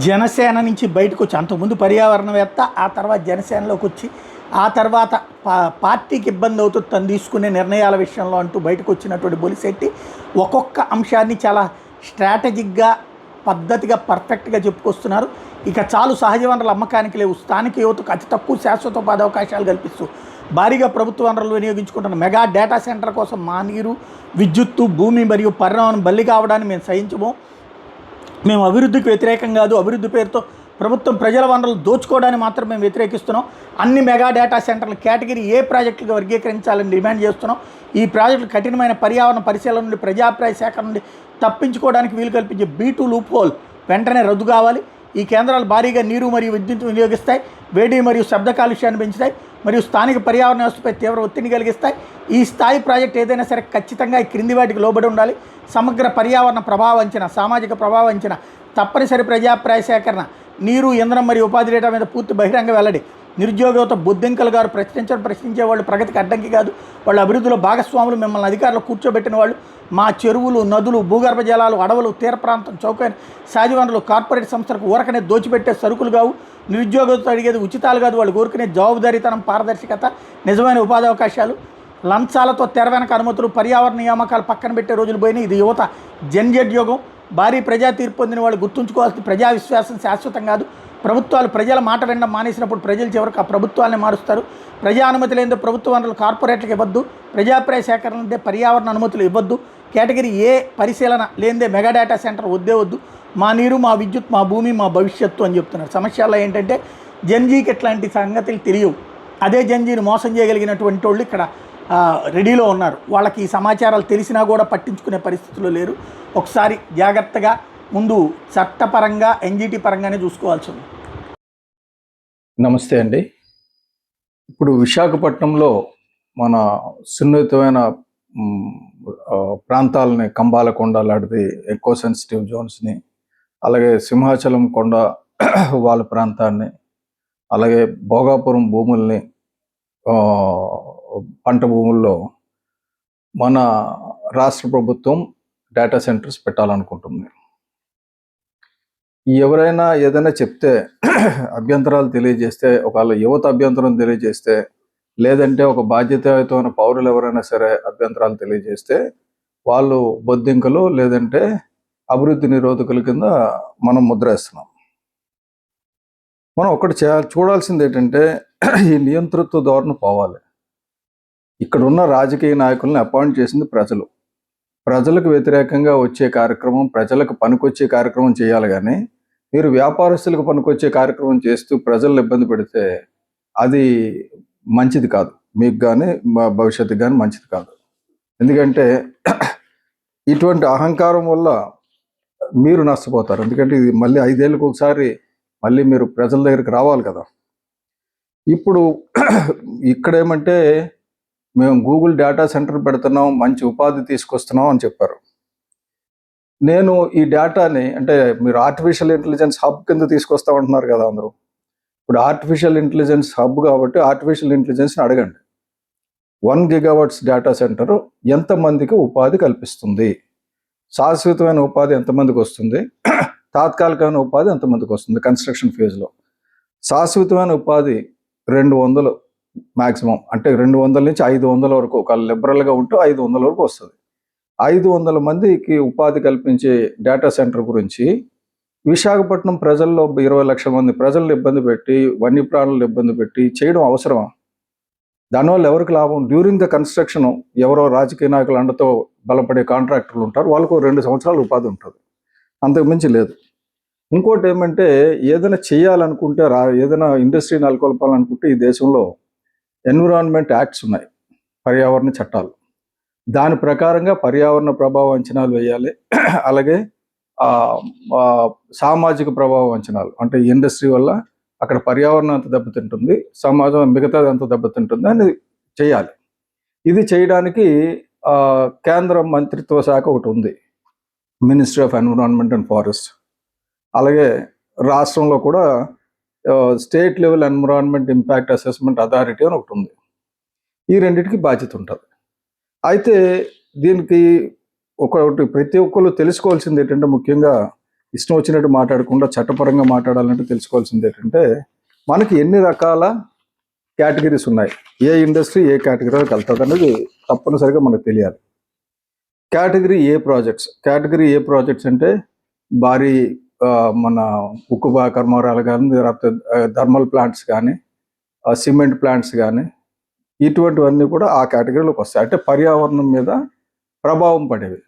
జనసేన నుంచి బయటకు వచ్చి అంతకుముందు పర్యావరణవేత్త, ఆ తర్వాత జనసేనలోకి వచ్చి ఆ తర్వాత పార్టీకి ఇబ్బంది అవుతుంది తను తీసుకునే నిర్ణయాల విషయంలో అంటూ బయటకు వచ్చినటువంటి బొలిశెట్టి ఒక్కొక్క అంశాన్ని చాలా స్ట్రాటజిక్గా పద్ధతిగా పర్ఫెక్ట్గా చెప్పుకొస్తున్నారు. ఇక చాలు సహజ వనరుల అమ్మకానికి లేవు, స్థానిక యువతకు అతి తక్కువ శాశ్వత ఉపాధి అవకాశాలు కల్పిస్తూ భారీగా ప్రభుత్వ వనరులు వినియోగించుకుంటున్న మెగా డేటా సెంటర్ కోసం మా నీరు, విద్యుత్తు, భూమి మరియు పరిణామం బలి కావడాన్ని మేము సహించము. మేము అభివృద్ధికి వ్యతిరేకం కాదు, అభివృద్ధి పేరుతో ప్రభుత్వం ప్రజల వనరులు దోచుకోవడాన్ని మాత్రం మేము వ్యతిరేకిస్తున్నాం. అన్ని మెగా డేటా సెంటర్లు కేటగిరీ ఏ ప్రాజెక్టులుగా వర్గీకరించాలని డిమాండ్ చేస్తున్నాం. ఈ ప్రాజెక్టులు కఠినమైన పర్యావరణ పరిశీలన నుండి ప్రజాభిప్రాయ సేకరణ నుండి తప్పించుకోవడానికి వీలు కల్పించే B2 లూప్ హోల్ వెంటనే రద్దు కావాలి. ఈ కేంద్రాలు భారీగా నీరు మరియు విద్యుత్ వినియోగిస్తాయి, వేడి మరియు శబ్ద కాలుష్యాన్ని పెంచుతాయి మరియు స్థానిక పర్యావరణ వ్యవస్థపై తీవ్ర ఒత్తిడిని కలిగిస్తాయి. ఈ స్థాయి ప్రాజెక్ట్ ఏదైనా సరే ఖచ్చితంగా ఈ క్రింది వాటికి లోబడి ఉండాలి: సమగ్ర పర్యావరణ ప్రభావ అంచనా, సామాజిక ప్రభావ అంచనా, తప్పనిసరి ప్రజాభిప్రాయ సేకరణ, నీరు, ఇంధనం మరియు ఉపాధి డేటా మీద పూర్తి బహిరంగ వెల్లడి. నిరుద్యోగంతో బొద్దింకలు గారు ప్రశ్నించే వాళ్ళు ప్రగతికి అడ్డంకి కాదు, వాళ్ళ అభివృద్ధిలో భాగస్వాములు. మిమ్మల్ని అధికారులు కూర్చోబెట్టిన వాళ్ళు మా చెరువులు, నదులు, భూగర్భ జలాలు, అడవులు, తీర ప్రాంతం, చౌకైన సహజ వనరులు కార్పొరేట్ సంస్థలకు ఊరకనే దోచిపెట్టే సరుకులు కావు. నిరుద్యోగంతో అడిగేది ఉచితాలు కాదు, వాళ్ళు కోరుకునే జవాబుదారీతనం, పారదర్శకత, నిజమైన ఉపాధి అవకాశాలు. లంచాలతో తెర వెనక అనుమతులు, పర్యావరణ నియామకాలు పక్కన పెట్టే రోజులు పోయినాయి. ఇది యువత జెన్జెడ్ యుగం. భారీ ప్రజా తీర్పు పొందిన వాళ్ళు గుర్తుంచుకోవాల్సిన ప్రజా విశ్వాసం శాశ్వతం కాదు. ప్రభుత్వాలు ప్రజల మాట వినడం మానేసినప్పుడు ప్రజలు చివరికి ఆ ప్రభుత్వాలని మారుస్తారు. ప్రజా అనుమతి లేనిదే ప్రభుత్వ వనరులు కార్పొరేట్లకు ఇవ్వద్దు. ప్రజాభిప్రాయ సేకరణ లేదే పర్యావరణ అనుమతులు ఇవ్వద్దు. కేటగిరీ ఏ పరిశీలన లేనిదే మెగా డేటా సెంటర్ వద్దు. మా నీరు, మా విద్యుత్, మా భూమి, మా భవిష్యత్తు అని చెప్తున్నారు. సమస్యల్లో ఏంటంటే జంజీకి ఎట్లాంటి సంగతులు తెలియవు. అదే జంజీని మోసం చేయగలిగినటువంటి వాళ్ళు ఇక్కడ రెడీలో ఉన్నారు. వాళ్ళకి ఈ సమాచారాలు తెలిసినా కూడా పట్టించుకునే పరిస్థితుల్లో లేరు. ఒకసారి జాగ్రత్తగా ముందు చట్టపరంగా ఎన్జిటి పరంగానే చూసుకోవాల్సి ఉంది. నమస్తే అండి. ఇప్పుడు విశాఖపట్నంలో మన సున్నితమైన ప్రాంతాలని, కంబాలకొండ లాంటిది ఎక్కువ సెన్సిటివ్ జోన్స్ని, అలాగే సింహాచలం కొండ వాళ్ళ ప్రాంతాన్ని, అలాగే భోగాపురం భూముల్ని, పంట భూముల్లో మన రాష్ట్ర ప్రభుత్వం డేటా సెంటర్స్ పెట్టాలనుకుంటుంది. ఎవరైనా ఏదైనా చెప్తే అభ్యంతరాలు తెలియజేస్తే, ఒకవేళ యువత అభ్యంతరం తెలియజేస్తే, లేదంటే ఒక బాధ్యతాయుతమైన పౌరులు ఎవరైనా సరే అభ్యంతరాలు తెలియజేస్తే వాళ్ళు బొద్దింకలు లేదంటే అభివృద్ధి నిరోధకుల కింద మనం ముద్రేస్తున్నాం. మనం ఒకటి చూడాల్సింది ఏంటంటే ఈ నియంతృత్వ ధోరణి పోవాలి. ఇక్కడ ఉన్న రాజకీయ నాయకుల్ని అపాయింట్ చేసింది ప్రజలు. ప్రజలకు వ్యతిరేకంగా వచ్చే కార్యక్రమం, ప్రజలకు పనికొచ్చే కార్యక్రమం చేయాలి. కానీ మీరు వ్యాపారస్తులకు పనికొచ్చే కార్యక్రమం చేస్తూ ప్రజలను ఇబ్బంది పెడితే అది మంచిది కాదు. మీకు కానీ భవిష్యత్తుకు కానీ మంచిది కాదు. ఎందుకంటే ఇటువంటి అహంకారం వల్ల మీరు నష్టపోతారు. ఎందుకంటే ఇది మళ్ళీ 5 ఏళ్ళకు ఒకసారి మళ్ళీ మీరు ప్రజల దగ్గరికి రావాలి కదా. ఇప్పుడు ఇక్కడేమంటే మేము గూగుల్ డేటా సెంటర్ పెడుతున్నాం, మంచి ఉపాధి తీసుకొస్తున్నాం అని చెప్పారు. నేను ఈ డేటాని, అంటే మీరు ఆర్టిఫిషియల్ ఇంటెలిజెన్స్ హబ్ కింద తీసుకొస్తామంటున్నారు కదా అందరూ. ఇప్పుడు ఆర్టిఫిషియల్ ఇంటెలిజెన్స్ హబ్ కాబట్టి ఆర్టిఫిషియల్ ఇంటెలిజెన్స్ని అడగండి. 1 GW డేటా సెంటర్ ఎంతమందికి ఉపాధి కల్పిస్తుంది, శాశ్వతమైన ఉపాధి ఎంతమందికి వస్తుంది, తాత్కాలికమైన ఉపాధి ఎంతమందికి వస్తుంది. కన్స్ట్రక్షన్ ఫేజ్లో శాశ్వతమైన ఉపాధి 200 మ్యాక్సిమం, అంటే 200 నుంచి 500 వరకు, ఒక లిబరల్గా ఉంటూ 500 వరకు వస్తుంది. 500 మందికి ఉపాధి కల్పించే డేటా సెంటర్ గురించి విశాఖపట్నం ప్రజల్లో 20 లక్షల మంది ప్రజలను ఇబ్బంది పెట్టి, వన్యప్రాణులను ఇబ్బంది పెట్టి చేయడం అవసరమా? దానివల్ల ఎవరికి లాభం? డ్యూరింగ్ ద కన్స్ట్రక్షన్ ఎవరో రాజకీయ నాయకుల అండతో బలపడే కాంట్రాక్టర్లు ఉంటారు, వాళ్ళకు 2 సంవత్సరాలు ఉపాధి ఉంటుంది, అంతకుమించి లేదు. ఇంకోటి ఏమంటే, ఏదైనా చేయాలనుకుంటే, ఏదైనా ఇండస్ట్రీ నెలకొల్పాలనుకుంటే ఈ దేశంలో ఎన్విరాన్మెంట్ యాక్ట్స్ ఉన్నాయి, పర్యావరణ చట్టాలు. దాని ప్రకారంగా పర్యావరణ ప్రభావ అంచనాలు వేయాలి. అలాగే సామాజిక ప్రభావ అంచనాలు, అంటే ఇండస్ట్రీ వల్ల అక్కడ పర్యావరణం ఎంత దెబ్బతింటుంది, సమాజం మిగతాది ఎంత దెబ్బతింటుంది అని చేయాలి. ఇది చేయడానికి కేంద్ర మంత్రిత్వ శాఖ ఒకటి ఉంది, ministry of environment and forest. అలాగే రాష్ట్రంలో కూడా state level environment impact assessment authority అని ఒకటి ఉంది. ఈ రెండింటికి బాధ్యత ఉంటుంది. అయితే దీనికి ఒకటి ప్రతి ఒక్కరు తెలుసుకోవాల్సింది ఏంటంటే, ముఖ్యంగా ఇష్టం వచ్చినట్టు మాట్లాడకుండా చట్టపరంగా మాట్లాడాలంటే తెలుసుకోవాల్సింది ఏంటంటే మనకి ఎన్ని రకాల కేటగిరీస్ ఉన్నాయి, ఏ ఇండస్ట్రీ ఏ కేటగిరీలోకి వెళ్తుంది అనేది తప్పనిసరిగా మనకు తెలియాలి. కేటగిరీ ఏ ప్రాజెక్ట్స్ అంటే భారీ మన ఉక్కు కర్మాగారాలు కానీ, లేకపోతే థర్మల్ ప్లాంట్స్ కానీ, సిమెంట్ ప్లాంట్స్ కానీ, ఇటువంటివన్నీ కూడా ఆ కేటగిరీలోకి వస్తాయి. అంటే పర్యావరణం మీద ప్రభావం పడేవి.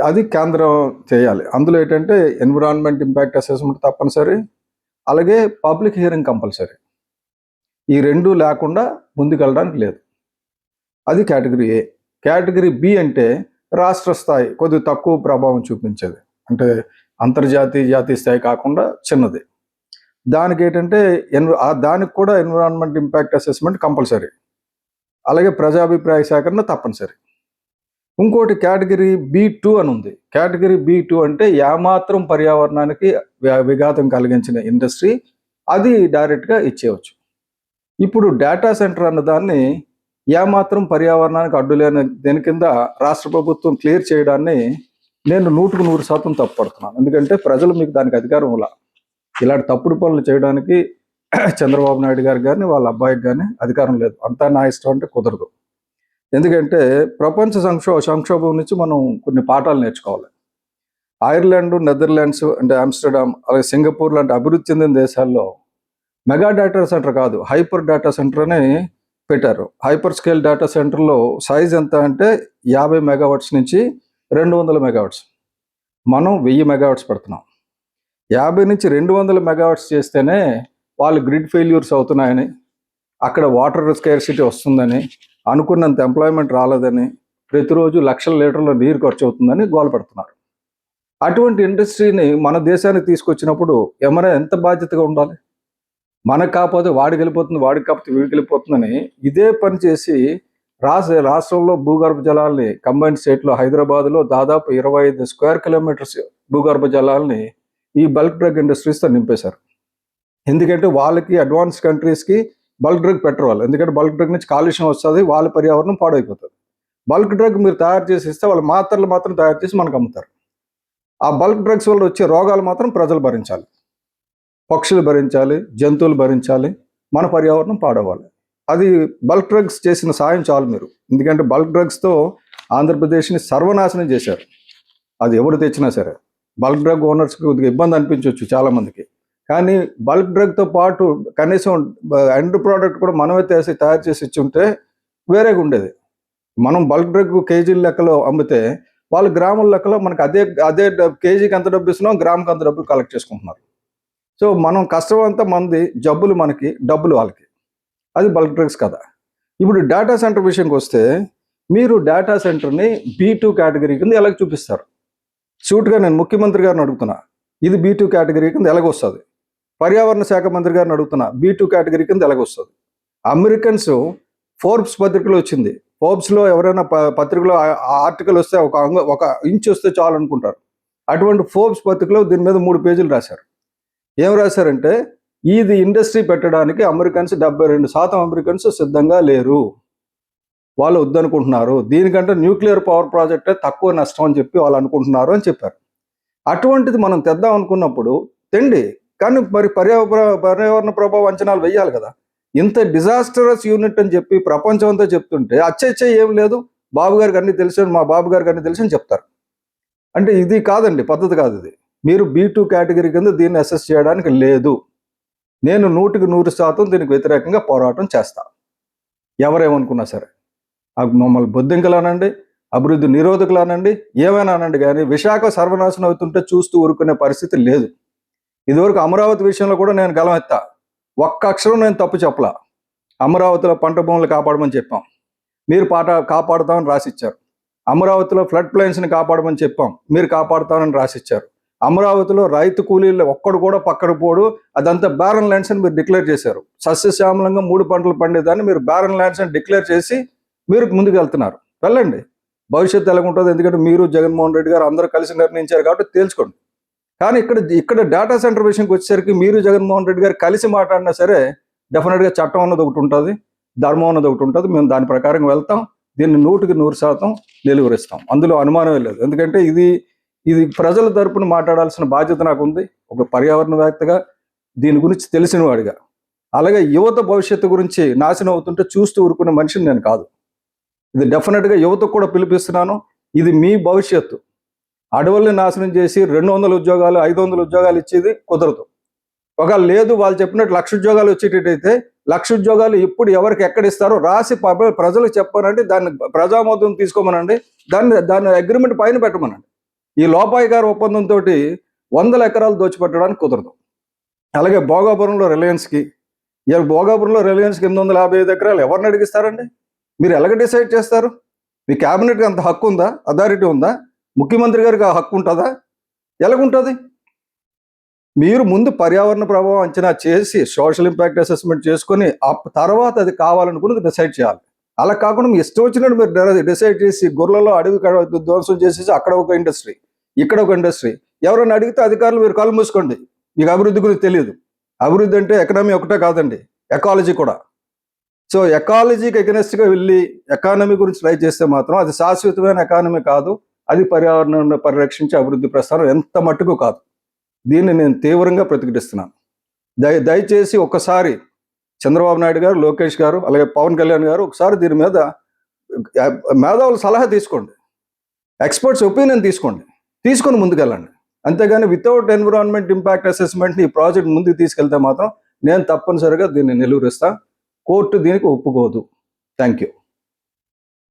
అది కేంద్రం చేయాలి. అందులో ఏంటంటే ఎన్విరాన్మెంట్ ఇంపాక్ట్ అసెస్మెంట్ తప్పనిసరి, అలాగే పబ్లిక్ హియరింగ్ కంపల్సరీ. ఈ రెండు లేకుండా ముందుకెళ్ళడానికి లేదు. అది కేటగిరీ ఏ. కేటగిరీ బి అంటే రాష్ట్ర స్థాయి, కొద్దిగా తక్కువ ప్రభావం చూపించేది, అంటే జాతీయ స్థాయి కాకుండా చిన్నది. దానికి ఏంటంటే దానికి కూడా ఎన్విరాన్మెంట్ ఇంపాక్ట్ అసెస్మెంట్ కంపల్సరీ, అలాగే ప్రజాభిప్రాయ సేకరణ తప్పనిసరి. ఇంకోటి కేటగిరీ B2 అని ఉంది. కేటగిరీ B2 అంటే ఏమాత్రం పర్యావరణానికి విఘాతం కలిగించిన ఇండస్ట్రీ, అది డైరెక్ట్గా ఇచ్చేయవచ్చు. ఇప్పుడు డేటా సెంటర్ అన్న దాన్ని ఏమాత్రం పర్యావరణానికి అడ్డు లేని దేని కింద రాష్ట్ర ప్రభుత్వం క్లియర్ చేయడాన్ని నేను 100% తప్పుపడుతున్నాను. ఎందుకంటే ప్రజలు మీకు దానికి అధికారం ఇలా ఇలాంటి తప్పుడు పనులు చేయడానికి చంద్రబాబు నాయుడు గారికి కానీ వాళ్ళ అబ్బాయికి కానీ అధికారం లేదు. అంతా నా ఇష్టం అంటే కుదరదు. ఎందుకంటే ప్రపంచ సంక్షోభం నుంచి మనం కొన్ని పాఠాలు నేర్చుకోవాలి. ఐర్లాండ్, నెదర్లాండ్స్ అంటే ఆమ్స్టర్డామ్, అలాగే సింగపూర్ లాంటి అభివృద్ధి చెందిన దేశాల్లో మెగా డేటా సెంటర్ కాదు, హైపర్ డేటా సెంటర్ అని పెట్టారు. హైపర్ స్కేల్ డేటా సెంటర్లో సైజ్ ఎంత అంటే 50 మెగావాట్స్ నుంచి 200 మెగావాట్స్. మనం 1000 మెగావాట్స్ పెడుతున్నాం. 50 నుంచి 200 మెగావాట్స్ చేస్తేనే వాళ్ళు గ్రిడ్ ఫెయిల్యూర్స్ అవుతున్నాయని, అక్కడ వాటర్ స్కేర్సిటీ వస్తుందని, అనుకున్నంత ఎంప్లాయ్మెంట్ రాలేదని, ప్రతిరోజు లక్షల లీటర్ల నీరు ఖర్చు అవుతుందని గోల పెడుతున్నారు. అటువంటి ఇండస్ట్రీని మన దేశానికి తీసుకొచ్చినప్పుడు ఏమైనా ఎంత బాధ్యతగా ఉండాలి? మనకు కాకపోతే వాడికి వెళ్ళిపోతుంది, వాడికి కాకపోతే వీడికి వెళ్ళిపోతుందని ఇదే పని చేసి రాష్ట్రంలో భూగర్భ జలాల్ని కంబైన్డ్ స్టేట్లో హైదరాబాద్లో దాదాపు 25 స్క్వేర్ కిలోమీటర్స్ భూగర్భ జలాల్ని ఈ బల్క్ డ్రగ్ ఇండస్ట్రీస్తో నింపేశారు. ఎందుకంటే వాళ్ళకి అడ్వాన్స్ కంట్రీస్కి బల్క్ డ్రగ్ పెట్టరు. ఎందుకంటే బల్క్ డ్రగ్ నుంచి కాలుష్యం వస్తుంది, వాళ్ళ పర్యావరణం పాడైపోతుంది. బల్క్ డ్రగ్ మీరు తయారు చేసి ఇస్తే వాళ్ళ మాత్రలు మాత్రం తయారు చేసి మనకు అమ్ముతారు. ఆ బల్క్ డ్రగ్స్ వల్ల వచ్చే రోగాలు మాత్రం ప్రజలు భరించాలి, పక్షులు భరించాలి, జంతువులు భరించాలి, మన పర్యావరణం పాడవాలి. అది బల్క్ డ్రగ్స్ చేసిన సాయం చాలు మీరు. ఎందుకంటే బల్క్ డ్రగ్స్తో ఆంధ్రప్రదేశ్ని సర్వనాశనం చేశారు. అది ఎవరు తెచ్చినా సరే బల్క్ డ్రగ్ ఓనర్స్కి కొద్దిగా ఇబ్బంది అనిపించవచ్చు చాలామందికి, కానీ బల్క్ డ్రగ్తో పాటు కనీసం ఎండ్ ప్రోడక్ట్ కూడా మనమే తయారు చేసి ఇచ్చి ఉంటే వేరేగా ఉండేది. మనం బల్క్ డ్రగ్ కేజీల లెక్కలో అమ్మితే వాళ్ళు గ్రాముల లెక్కలో మనకు అదే కేజీకి ఎంత డబ్బు ఇస్తున్నాం, గ్రాముకి అంత డబ్బులు కలెక్ట్ చేసుకుంటున్నారు. సో మనం కష్టం అంతా మంది, జబ్బులు మనకి, డబ్బులు వాళ్ళకి. అది బల్క్ డ్రగ్స్ కదా. ఇప్పుడు డేటా సెంటర్ విషయంకి వస్తే మీరు డేటా సెంటర్ని B2 కేటగిరీ కింద ఎలాగ చూపిస్తారు? సూట్గా నేను ముఖ్యమంత్రి గారిని అడుగుతున్నా, ఇది B2 కేటగిరీ కింద ఎలాగొస్తుంది? పర్యావరణ శాఖ మంత్రి గారిని అడుగుతున్నా, B2 కేటగిరీ కింద ఎలాగొస్తుంది? అమెరికన్స్ ఫోర్బ్స్ పత్రికలో వచ్చింది. ఫోర్బ్స్లో ఎవరైనా పత్రికలో ఆర్టికల్ వస్తే ఒక ఇంచు వస్తే చాలు అనుకుంటారు. అటువంటి ఫోర్బ్స్ పత్రికలో దీని మీద 3 పేజీలు రాశారు. ఏం రాశారంటే ఇది ఇండస్ట్రీ పెట్టడానికి అమెరికన్స్ 72% అమెరికన్స్ సిద్ధంగా లేరు, వాళ్ళు వద్దనుకుంటున్నారు, దీనికంటే న్యూక్లియర్ పవర్ ప్రాజెక్టే తక్కువ నష్టం అని చెప్పి వాళ్ళు అనుకుంటున్నారు అని చెప్పారు. అటువంటిది మనం తెద్దాం అనుకున్నప్పుడు తెండి, కానీ మరి పర్యావరణ ప్రభావ అంచనాలు వేయాలి కదా. ఇంత డిజాస్టరస్ యూనిట్ అని చెప్పి ప్రపంచం అంతా చెప్తుంటే అచ్చే ఏం లేదు, బాబు గారికి అన్ని తెలుసు, మా బాబు గారికి అన్ని తెలుసు అని చెప్తారు. అంటే ఇది కాదండి, పద్ధతి కాదు ఇది. మీరు B2 కేటగిరీ కింద దీన్ని అసెస్ చేయడానికి లేదు. నేను 100% దీనికి వ్యతిరేకంగా పోరాటం చేస్తా, ఎవరేమనుకున్నా సరే. మమ్మల్ని బొద్దింకలు అనండి, అభివృద్ధి నిరోధకులు అనండి, ఏమైనా అనండి, కానీ విశాఖ సర్వనాశనం అవుతుంటే చూస్తూ ఊరుకునే పరిస్థితి లేదు. ఇదివరకు అమరావతి విషయంలో కూడా నేను గలం ఎత్తా, ఒక్క అక్షరం నేను తప్పు చెప్పలా. అమరావతిలో పంట భూములు కాపాడమని చెప్పాం, మీరు కాపాడుతామని రాసిచ్చారు. అమరావతిలో ఫ్లడ్ ప్లైన్స్ని కాపాడమని చెప్పాం, మీరు కాపాడుతామని రాసిచ్చారు. అమరావతిలో రైతు కూలీలు ఒక్కడు కూడా పక్కన పోడు, అదంతా బ్యారన్ ల్యాండ్స్ అని మీరు డిక్లేర్ చేశారు. సస్యశ్యామలంగా 3 పంటలు పండేదాన్ని మీరు బ్యారన్ ల్యాండ్స్ అని డిక్లేర్ చేసి మీరు ముందుకు వెళ్తున్నారు. వెళ్ళండి, భవిష్యత్తు ఎలాగుంటుంది. ఎందుకంటే మీరు జగన్మోహన్ రెడ్డి గారు అందరూ కలిసి నిర్ణయించారు కాబట్టి తేల్చుకోండి. కానీ ఇక్కడ డేటా సెంటర్ విషయంకి వచ్చేసరికి మీరు జగన్మోహన్ రెడ్డి గారు కలిసి మాట్లాడినా సరే డెఫినెట్గా చట్టం అన్నది ఒకటి ఉంటుంది, ధర్మం అన్నది ఒకటి ఉంటుంది. మేము దాని ప్రకారం వెళ్తాం, దీన్ని 100% నిలువరిస్తాం, అందులో అనుమానమే లేదు. ఎందుకంటే ఇది ప్రజల తరపున మాట్లాడాల్సిన బాధ్యత నాకు ఉంది, ఒక పర్యావరణవేత్తగా, దీని గురించి తెలిసిన వాడిగా. అలాగే యువత భవిష్యత్తు గురించి నాశనం అవుతుంటే చూస్తూ ఊరుకునే మనిషిని నేను కాదు. ఇది డెఫినెట్గా యువతకు కూడా పిలిపిస్తున్నాను. ఇది మీ భవిష్యత్తు. అడవుల్ని నాశనం చేసి 200 ఉద్యోగాలు 500 ఉద్యోగాలు ఇచ్చేది కుదరదు. ఒకవేళ లేదు వాళ్ళు చెప్పినట్టు 1,00,000 ఉద్యోగాలు వచ్చేటట్టయితే 1,00,000 ఉద్యోగాలు ఇప్పుడు ఎవరికి ఎక్కడ ఇస్తారో రాసి ప్రజలకు చెప్పానండి, దాన్ని ప్రజామోదం తీసుకోమనండి, దాన్ని అగ్రిమెంట్ పైన పెట్టమనండి. ఈ లోపాయికార ఒప్పందంతో 100 ఎకరాలు దోచిపెట్టడానికి కుదరదు. అలాగే భోగాపురంలో రిలయన్స్కి 855 ఎకరాలు ఎవరిని అడిగిస్తారండి? మీరు ఎలాగ డిసైడ్ చేస్తారు? మీ క్యాబినెట్కి అంత హక్కు ఉందా, అథారిటీ ఉందా? ముఖ్యమంత్రి గారికి ఆ హక్కు ఉంటుందా? ఎలాగుంటుంది? మీరు ముందు పర్యావరణ ప్రభావం అంచనా చేసి సోషల్ ఇంపాక్ట్ అసెస్మెంట్ చేసుకొని ఆ తర్వాత అది కావాలనుకున్నది డిసైడ్ చేయాలి. అలా కాకుండా మీ ఇష్టం వచ్చినట్టు మీరు డిసైడ్ చేసి గొర్రెలలో అడవి ధ్వంసం చేసేసి అక్కడ ఒక ఇండస్ట్రీ, ఇక్కడ ఒక ఇండస్ట్రీ. ఎవరైనా అడిగితే అధికారులు మీరు కళ్ళు మూసుకోండి, మీకు అభివృద్ధి గురించి తెలియదు. అభివృద్ధి అంటే ఎకనామీ ఒకటే కాదండి, ఎకాలజీ కూడా. సో ఎకాలజీకి ఎగనెస్ట్గా వెళ్ళి ఎకానమీ గురించి ట్రై చేస్తే మాత్రం అది శాశ్వతమైన ఎకానమీ కాదు, అది పర్యావరణాన్ని పరిరక్షించే అభివృద్ధి ప్రస్థానం ఎంత మట్టుకు కాదు. దీన్ని నేను తీవ్రంగా ప్రతిఘటిస్తున్నాను. దయచేసి ఒక్కసారి చంద్రబాబు నాయుడు గారు, లోకేష్ గారు, అలాగే పవన్ కళ్యాణ్ గారు ఒకసారి దీని మీద మేధావుల సలహా తీసుకోండి, ఎక్స్పర్ట్స్ ఒపీనియన్ తీసుకొని ముందుకెళ్ళండి. అంతేగాని వితౌట్ ఎన్విరాన్మెంట్ ఇంపాక్ట్ అసెస్మెంట్ని ఈ ప్రాజెక్ట్ ముందుకు తీసుకెళ్తే మాత్రం నేను తప్పనిసరిగా దీన్ని నిలువరిస్తా. కోర్టు దీనికి ఒప్పుకోదు. Thank you.